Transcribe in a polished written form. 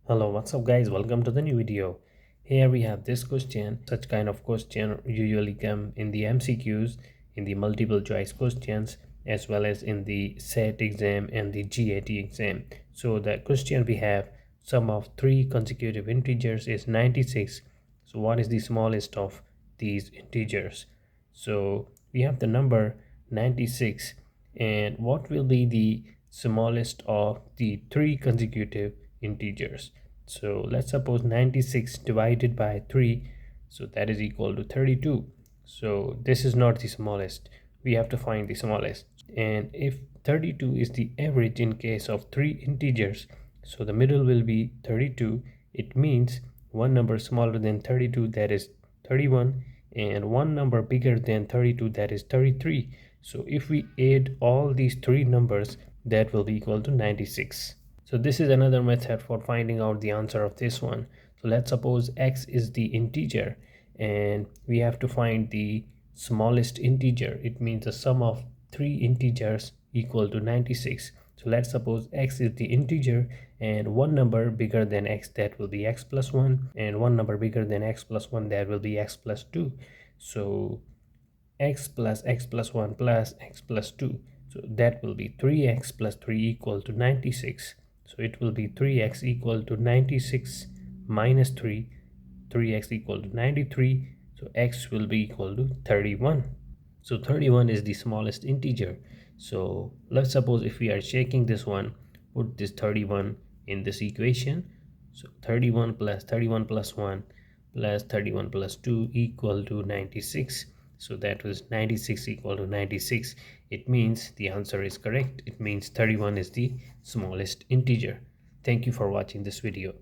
Hello, what's up guys? Welcome to the new video. Here we have this question. Such kind of question usually come in the MCQs, in the multiple choice questions, as well as in the SET exam and the GAT exam. So the question we have, sum of three consecutive integers is 96. So what is the smallest of these integers? So we have the number 96, and what will be the smallest of the three consecutive integers? So let's suppose 96 divided by 3, so that is equal to 32. So this is not the smallest, we have to find the smallest. And if 32 is the average in case of three integers, so the middle will be 32. It means one number smaller than 32, that is 31, and one number bigger than 32, that is 33. So if we add all these three numbers, that will be equal to 96. So this is another method for finding out the answer of this one. So let's suppose x is the integer and we have to find the smallest integer. It means the sum of three integers equal to 96. So let's suppose x is the integer and one number bigger than x, that will be x plus 1, and one number bigger than x plus 1, that will be x plus 2. So x plus 1 plus x plus 2, so that will be 3x plus 3 equal to 96. So it will be 3x equal to 96 minus 3, 3x equal to 93. So x will be equal to 31. So 31 is the smallest integer. So let's suppose if we are checking this one, put this 31 in this equation. So 31 plus 1 plus 31 plus 2 equal to 96. So that was 96 equal to 96. It means the answer is correct. It means 31 is the smallest integer. Thank you for watching this video.